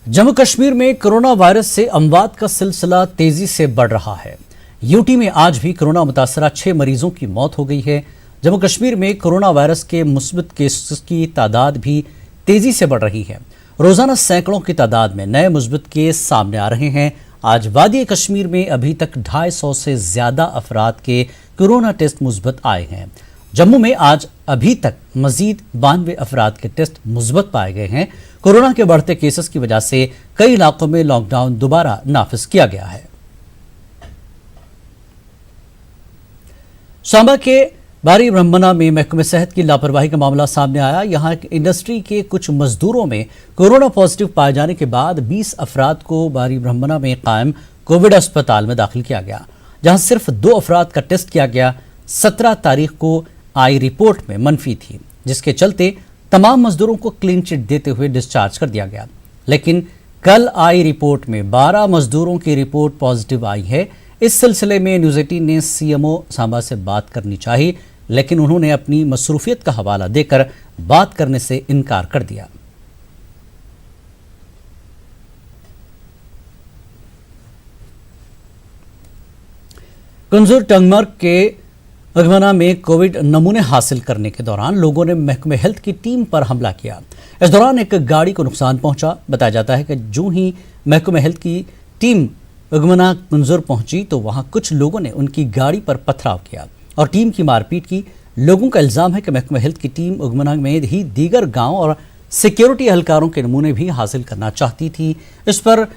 जम्मू कश्मीर में corona virus से अमवात का सिलसिला तेजी से बढ़ रहा है। यूटी में आज भी कोरोना मुतासरा 6 मरीजों की मौत हो गई है। जम्मू कश्मीर में कोरोना वायरस के मुस्बत केसेस की तादाद भी तेजी से बढ़ रही है। रोजाना सैकड़ों की तादाद में नए मुस्बत केस सामने आ रहे हैं। आज वादी कश्मीर में अभी तक 250 से ज्यादा अफराद के कोरोना टेस्ट मुस्बत आए हैं। जम्मू में आज अभी तक मजीद 92 अफराद के टेस्ट मुस्बत पाए गए हैं। कोरोना के बढ़ते केसेस की वजह से कई इलाकों में लॉकडाउन दोबारा नाफिज किया गया है। सांबा के बारी ब्रह्मना में महकमे सेहत की लापरवाही का मामला सामने आया। यहां इंडस्ट्री के कुछ मजदूरों में कोरोना पॉजिटिव पाए जाने के बाद 20 अफराद को बारी ब्रह्मना में कायम कोविड अस्पताल में दाखिल किया गया, जहां सिर्फ 2 अफराद का टेस्ट किया गया। 17 तारीख को आई रिपोर्ट में मनफी थी, जिसके चलते तमाम मजदूरों को क्लीन चिट देते हुए डिस्चार्ज कर दिया गया। लेकिन कल आई रिपोर्ट में 12 मजदूरों की रिपोर्ट पॉजिटिव आई है। इस सिलसिले में न्यूज़ 18 ने सीएमओ सांबा से बात करनी चाहिए, लेकिन उन्होंने अपनी मसरूफियत का हवाला देकर बात करने से इनकार कर दिया। कुंजूर टंगमर्ग के अगमना में कोविड नमूने हासिल करने के दौरान लोगों ने महकमे हेल्थ की टीम पर हमला किया। इस दौरान एक गाड़ी को नुकसान पहुंचा। बताया जाता है कि जो ही महकमे हेल्थ की टीम अगमना कुंजूर पहुंची तो वहां कुछ लोगों ने उनकी गाड़ी पर पथराव किया और टीम की मारपीट की। लोगों का इल्जाम है कि महकमे हेल्थ की टीम अगमना में ही दीगर गाँव और सिक्योरिटी एहलकारों के नमूने भी हासिल करना चाहती थी। इस पर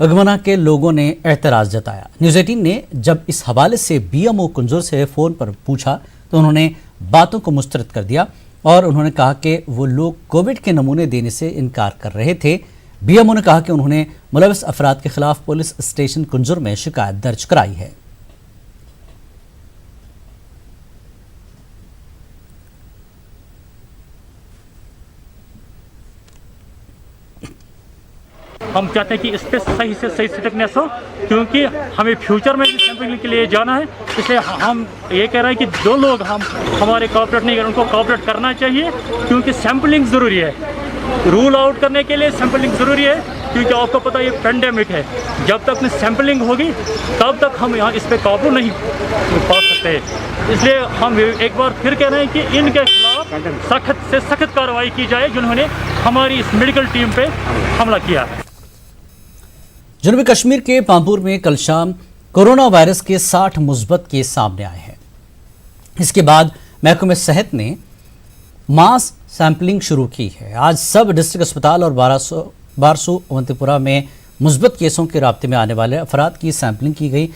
अगमना के लोगों ने एतराज जताया। न्यूज़ 18 ने जब इस हवाले से बीएमओ कुंजूर से फ़ोन पर पूछा तो उन्होंने बातों को मुस्तरद कर दिया और उन्होंने कहा कि वो लोग कोविड के नमूने देने से इनकार कर रहे थे। बीएमओ ने कहा कि उन्होंने मुलविस अफराद के खिलाफ पुलिस स्टेशन कुंजूर में शिकायत दर्ज कराई है। हम चाहते हैं कि इस पर सही से सही स्ट्रिक्टनेस हो, क्योंकि हमें फ्यूचर में भी सैंपलिंग के लिए जाना है। इसलिए हम ये कह रहे हैं कि जो लोग हमारे कॉपरेट नहीं कर उनको कॉपरेट करना चाहिए, क्योंकि सैंपलिंग ज़रूरी है। रूल आउट करने के लिए सैंपलिंग ज़रूरी है, क्योंकि आपको पता है ये पेंडेमिक है। जब तक सैंपलिंग होगी तब तक हम यहाँ इस पर काबू नहीं पा सकते। इसलिए हम एक बार फिर कह रहे हैं कि इनके खिलाफ सख्त से सख्त कार्रवाई की जाए जिन्होंने हमारी इस मेडिकल टीम पे हमला किया है। जनूबी कश्मीर के पामपुर में कल शाम कोरोना वायरस के 60 मुस्बत केस सामने आए हैं। इसके बाद महकमे सेहत ने मास सैंपलिंग शुरू की है। आज सब डिस्ट्रिक्ट अस्पताल और बारसू अवंतीपुरा में मुस्बत केसों के राब्ते में आने वाले अफराद की सैंपलिंग की गई।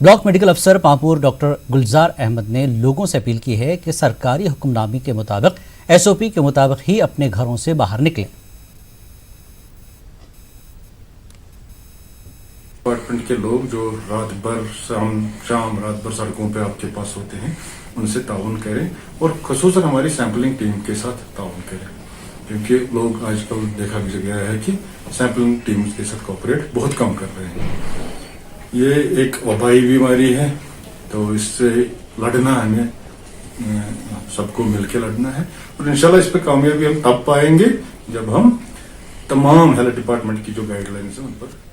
ब्लॉक मेडिकल अफसर पामपुर डॉक्टर गुलजार अहमद ने लोगों से अपील की है कि सरकारी हुक्मनामे के मुताबिक SOP के मुताबिक ही अपने घरों से बाहर निकलें। डिपार्टमेंट के लोग जो रात भर शाम रात भर सड़कों पे आपके पास होते हैं, उनसे ताउन करें और खसूसन हमारी सैंपलिंग टीम के साथ ताउन करें, क्योंकि लोग आजकल देखा गया है कि सैंपलिंग टीम के साथ कोऑपरेट बहुत कम कर रहे हैं। ये एक वबाई बीमारी है, तो इससे लड़ना हमें सबको मिलकर लड़ना है और इंशाल्लाह इस पर कामयाबी हम तब पाएंगे जब हम तमाम हेल्थ डिपार्टमेंट की जो गाइडलाइंस है उन पर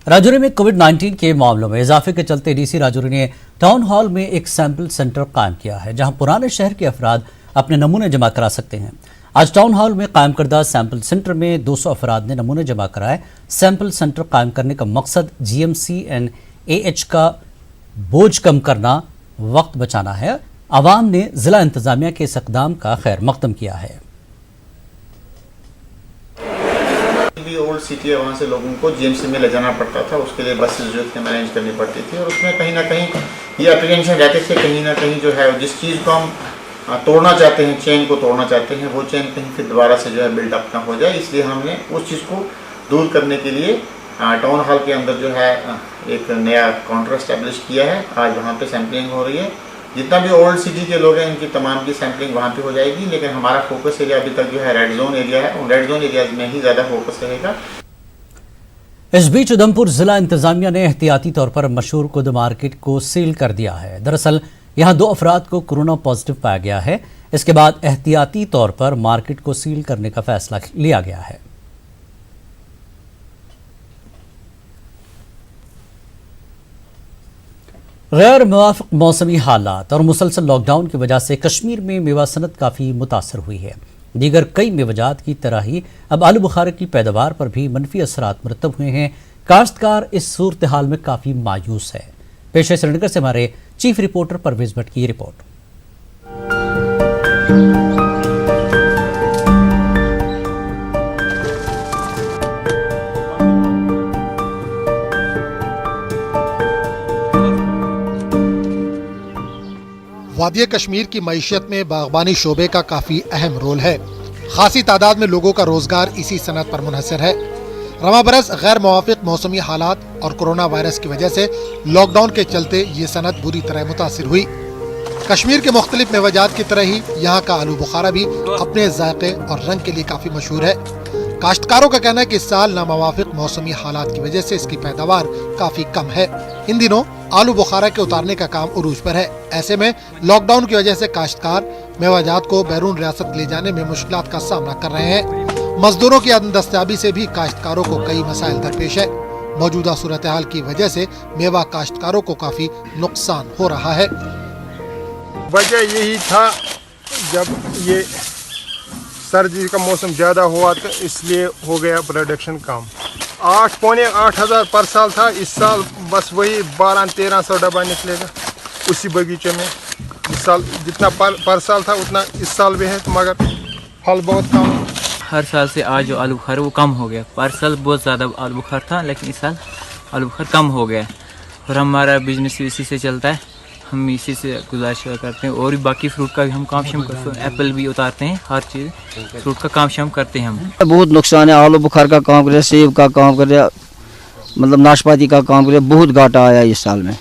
राजौरी में कोविड-19 के मामलों में इजाफे के चलते डीसी राजौरी ने टाउन हॉल में एक सैंपल सेंटर कायम किया है, जहां पुराने शहर के अफराद अपने नमूने जमा करा सकते हैं। आज टाउन हॉल में कायम करदा सैंपल सेंटर में 200 अफराद ने नमूने जमा कराए। सैंपल सेंटर कायम करने का मकसद GMC एंड AH का बोझ कम करना, वक्त बचाना है। आवाम ने जिला इंतजामिया के इस इक़दाम का खैर मकदम किया है। ओल्ड सिटी है, वहाँ से लोगों को GMC में ले जाना पड़ता था, उसके लिए बसेस जो थे मैनेज करनी पड़ती थी और उसमें कहीं ना कहीं ये एप्रीहेंशन रहते थे कहीं ना कहीं जो है जिस चीज़ को हम तोड़ना चाहते हैं, चेन को तोड़ना चाहते हैं, वो चेन कहीं फिर दोबारा से जो है बिल्डअप ना हो जाए। इसलिए हमने उस चीज़ को दूर करने के लिए टाउन हॉल के अंदर जो है एक नया काउंटर इस्टेब्लिश किया है। आज वहाँ पर सैम्पलिंग हो रही है। जितना भी ओल्ड सिटी के लोग हैं इनकी तमाम की सैंपलिंग वहाँ पे हो जाएगी, लेकिन हमारा फोकस एरिया अभी तक जो है रेड जोन एरिया है, उन रेड जोन एरियाज में ही ज़्यादा फोकस रहेगा। इस बीच उधमपुर जिला इंतजामिया ने एहतियाती तौर पर मशहूर कुद मार्केट को सील कर दिया है। दरअसल यहाँ 2 अफराद को कोरोना पॉजिटिव पाया गया है। इसके बाद एहतियाती तौर पर मार्केट को सील करने का फैसला लिया गया है। غیر موافق موسمی حالات اور مسلسل لاک ڈاؤن کی وجہ سے کشمیر میں میوہ صنعت کافی متاثر ہوئی ہے۔ دیگر کئی میوہ جات کی طرح ہی اب آلو بخارا کی پیداوار پر بھی منفی اثرات مرتب ہوئے ہیں۔ کاشتکار اس صورتحال میں کافی مایوس ہے۔ پیش ہے سری نگر سے ہمارے چیف رپورٹر پرویز بٹ کی رپورٹ۔ وادی کشمیر کی معیشت میں باغبانی شعبے کا کافی اہم رول ہے۔ خاصی تعداد میں لوگوں کا روزگار اسی صنعت پر منحصر ہے۔ رواں برس غیر موافق موسمی حالات اور کرونا وائرس کی وجہ سے لاک ڈاؤن کے چلتے یہ صنعت بری طرح متاثر ہوئی۔ کشمیر کے مختلف میوہ جات کی طرح ہی یہاں کا آلو بخارا بھی اپنے ذائقے اور رنگ کے لیے کافی مشہور ہے۔ کاشتکاروں کا کہنا ہے کہ اس سال ناموافق موسمی حالات کی وجہ سے اس کی پیداوار کافی کم ہے۔ ان دنوں آلو بخارا کے اتارنے کا کام عروج پر ہے۔ ایسے میں لاک ڈاؤن کی وجہ سے کاشتکار میوہ جات کو بیرون ریاست لے جانے میں مشکلات کا سامنا کر رہے ہیں۔ مزدوروں کی عدم دستیابی سے بھی کاشتکاروں کو کئی مسائل درپیش ہے۔ موجودہ صورتحال کی وجہ سے میوہ کاشتکاروں کو کافی نقصان ہو رہا ہے۔ وجہ یہی تھا جب یہ سردی کا موسم زیادہ ہوا تو اس لیے ہو گیا پروڈکشن کم۔ 8,500 پر سال تھا، اس سال بس وہی 1200-1300 ڈبہ نکلے گا اسی باغیچے میں۔ اس سال جتنا پر سال تھا اتنا اس سال بھی ہے مگر پھل بہت کم۔ ہر سال سے آج جو آلو بخار وہ کم ہو گیا۔ پر سال بہت زیادہ آلو بخار تھا لیکن اس سال آلو بخار کم ہو گیا اور ہمارا بزنس اسی سے چلتا ہے، ہم اسی سے گزارش کرتے ہیں اور باقی فروٹ کا بھی ہم کام شام کرتے ہیں، ایپل بھی اتارتے ہیں، ہر چیز فروٹ کا کام شام کرتے ہیں ہم۔ بہت نقصان ہے، آلو بخار کا کام کرے، سیب کا کام کرے، مطلب ناشپاتی کا کام کرے، بہت گھاٹا آیا اس سال میں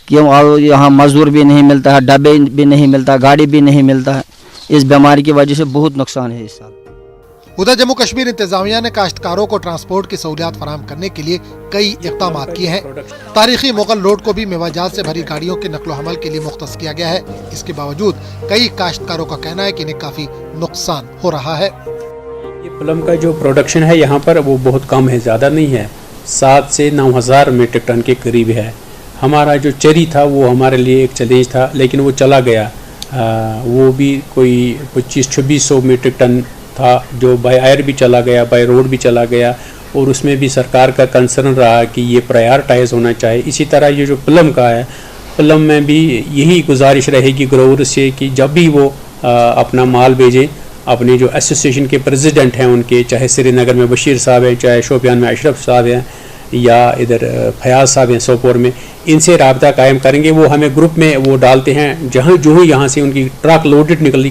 کہ ہم آلو یہاں مزدور بھی نہیں ملتا ہے، ڈبے بھی نہیں ملتا، گاڑی بھی نہیں ملتا ہے۔ اس بیماری کی وجہ سے بہت نقصان ہے اس سال۔ ادھر جموں کشمیر انتظامیہ نے کاشتکاروں کو ٹرانسپورٹ کی سہولیات فراہم کرنے کے لیے کئی اقدامات کیے ہیں۔ تاریخی مغل روڈ کو بھی میوہ جات سے بھری گاڑیوں کے نقل و حمل کے لیے مختص کیا گیا ہے۔ اس کے باوجود کئی کاشتکاروں کا کہنا ہے کہ انہیں کافی نقصان ہو رہا ہے۔ یہ پلم کا جو پروڈکشن ہے یہاں پر وہ بہت کم ہے، زیادہ نہیں ہے، 7 سے 9,000 میٹرک ٹن کے قریب ہے۔ ہمارا جو چیری تھا وہ ہمارے لیے ایک چیلنج تھا لیکن وہ چلا گیا، وہ بھی کوئی 2500-2600 میٹرک ٹن تھا جو بائی ایئر بھی چلا گیا، بائی روڈ بھی چلا گیا، اور اس میں بھی سرکار کا کنسرن رہا کہ یہ پرائیورٹائز ہونا چاہیے۔ اسی طرح یہ جو پلم کا ہے، پلم میں بھی یہی گزارش رہے گی گروور سے کہ جب بھی وہ اپنا مال بھیجیں، اپنے جو ایسوسیشن کے پریزیڈنٹ ہیں ان کے، چاہے سری نگر میں بشیر صاحب ہیں، چاہے شوپیان میں اشرف صاحب ہیں، یا ادھر فیاض صاحب ہیں سوپور میں، ان سے رابطہ قائم کریں گے۔ وہ ہمیں گروپ میں وہ ڈالتے ہیں، جہاں جو ہی یہاں سے ان کی ٹرک لوڈڈ نکلی،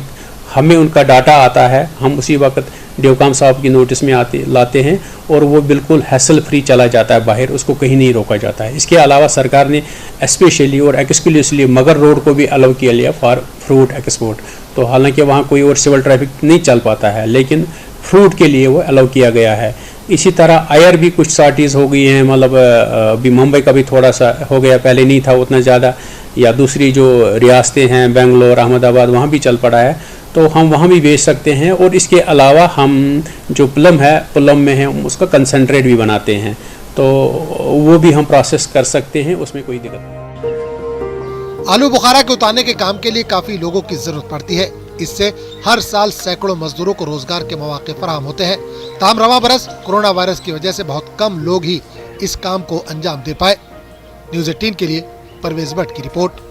ہمیں ان کا ڈاٹا آتا ہے، ہم اسی وقت ڈیوکام صاحب کی نوٹس میں لاتے ہیں اور وہ بالکل ہیسل فری چلا جاتا ہے باہر، اس کو کہیں نہیں روکا جاتا ہے۔ اس کے علاوہ سرکار نے اسپیشلی اور ایکسکلوسلی مگر روڈ کو بھی الاؤ کیا لیا فار فروٹ ایکسپورٹ، تو حالانکہ وہاں کوئی اور سول ٹریفک نہیں چل پاتا ہے لیکن فروٹ کے لیے وہ الاؤ کیا گیا ہے۔ اسی طرح آئر بھی کچھ سارٹیز ہو گئی ہیں، مطلب ابھی ممبئی کا بھی تھوڑا سا ہو گیا، پہلے نہیں تھا اتنا زیادہ، یا دوسری جو ریاستیں ہیں بنگلور، احمد آباد، وہاں بھی چل پڑا ہے، تو ہم وہاں بھی بیچ سکتے ہیں۔ اور اس کے علاوہ ہم جو پلم ہے، پلم میں ہے اس کا کنسنٹریٹ بھی بناتے ہیں، تو وہ بھی ہم پروسیس کر سکتے ہیں، اس میں کوئی دقت نہیں۔ آلو بخارا کے اتارنے کے کام کے لیے کافی لوگوں کی ضرورت پڑتی ہے، اس سے ہر سال سینکڑوں مزدوروں کو روزگار کے مواقع فراہم ہوتے ہیں۔ تاہم رواں برس کورونا وائرس کی وجہ سے بہت کم لوگ ہی اس کام کو انجام دے پائے۔ نیوز 18 کے لیے پرویز بٹ کی رپورٹ۔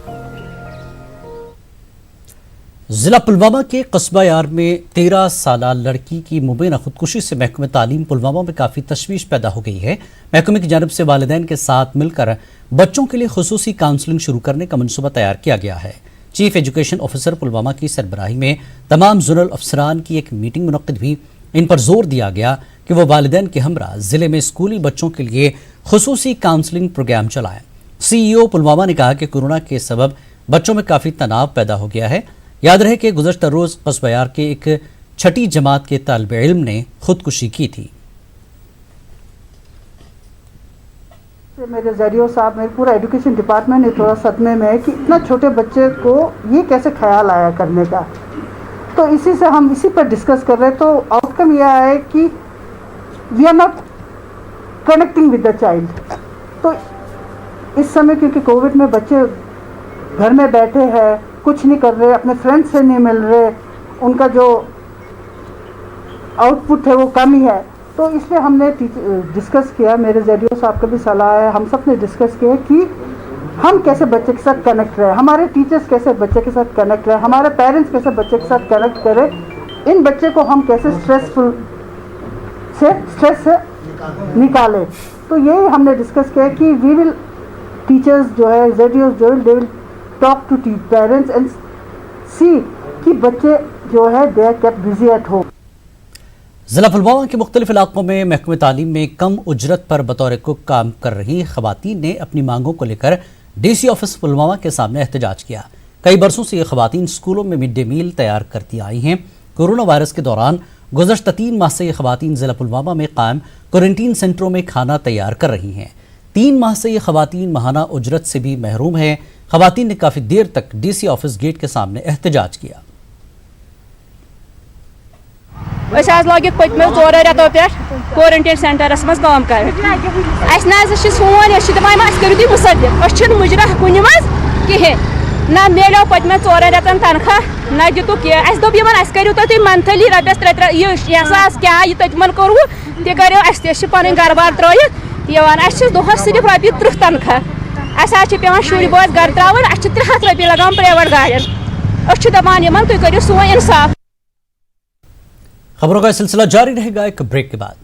ضلع پلوامہ کے قصبہ یار میں 13 سالہ لڑکی کی مبینہ خودکشی سے محکمہ تعلیم پلوامہ میں کافی تشویش پیدا ہو گئی ہے۔ محکمے کی جانب سے والدین کے ساتھ مل کر بچوں کے لیے خصوصی کاؤنسلنگ شروع کرنے کا منصوبہ تیار کیا گیا ہے۔ چیف ایجوکیشن آفیسر پلوامہ کی سربراہی میں تمام زونل افسران کی ایک میٹنگ منعقد ہوئی۔ ان پر زور دیا گیا کہ وہ والدین کے ہمراہ ضلع میں اسکولی بچوں کے لیے خصوصی کاؤنسلنگ پروگرام چلائیں۔ سی ای او پلوامہ نے کہا کہ کورونا کے سبب بچوں میں کافی تناؤ پیدا ہو گیا ہے۔ یاد رہے کہ گزشتہ روز قصبہ یار کے ایک 6ٹھی جماعت کے طالب علم نے خودکشی کی تھی۔ میرے ذریعہ صاحب، میرے پورا ایڈوکیشن ڈپارٹمنٹ نے تھوڑا صدمے میں ہے کہ اتنا چھوٹے بچے کو یہ کیسے خیال آیا کرنے کا، تو اسی سے ہم اسی پر ڈسکس کر رہے، تو آؤٹ کم یہ آیا ہے کہ we are not connecting with the child. تو इस समय क्योंकि कोविड में बच्चे घर में बैठे हैं, कुछ नहीं कर रहे, अपने फ्रेंड्स से नहीं मिल रहे, उनका जो आउटपुट है वो कम ही है, तो इसलिए हमने डिस्कस किया, मेरे ज़रिए साहब का भी सलाह है, हम सब ने डिस्कस किया कि हम कैसे बच्चे के साथ कनेक्ट रहे, हमारे टीचर्स कैसे बच्चे के साथ कनेक्ट रहे, हमारे पेरेंट्स कैसे बच्चे के साथ कनेक्ट करें, इन बच्चे को हम कैसे स्ट्रेस से निकालें। तो यही हमने डिस्कस किया कि वी विल टीचर्स जो है ज़रिए जो they will talk to parents and see कि बच्चे जो है they are kept busy at home. जिला पुलवामा के मुख्तलिफ इलाकों में महकमे तालीम में कम उजरत पर बतौर कुक काम कर रही खवातीन ने अपनी मांगों को लेकर DC ऑफिस पुलवामा के सामने एहतजाज किया। कई बरसों से ये खवातीन स्कूलों में मिड डे मील तैयार करती आई हैं। कोरोना वायरस के दौरान गुज़श्ता 3 माह से ये खवातीन जिला पुलवामा में कायम क्वारंटीन सेंटरों में खाना तैयार कर रही हैं। 3 माह से ये खवातीन माहाना उजरत से भी महरूम हैं। खवातीन ने काफ़ी देर तक DC ऑफिस गेट के सामने एहतजाज किया। लगित पत्मो 4 रेतों पे क्वारंटीन सेंटरस मज काम कर सोन करू मुसदिक मुजरा कुन कहें ना मिलो पत्म 4 रेतन तनख्वाह ना दितुक दोप करू तुम मंथली रपस 3 क्या तमन करू तह पन गर बार त्रित दोहस सिर्फ रपी 30 तनख्वाह पे शुर बोझ गर त्रा 300 रपी लगान प्राइवेट गाड़ियन दपान तुम करू सोन इंसाफ। खबरों का सिलसिला जारी रहेगा एक ब्रेक के बाद।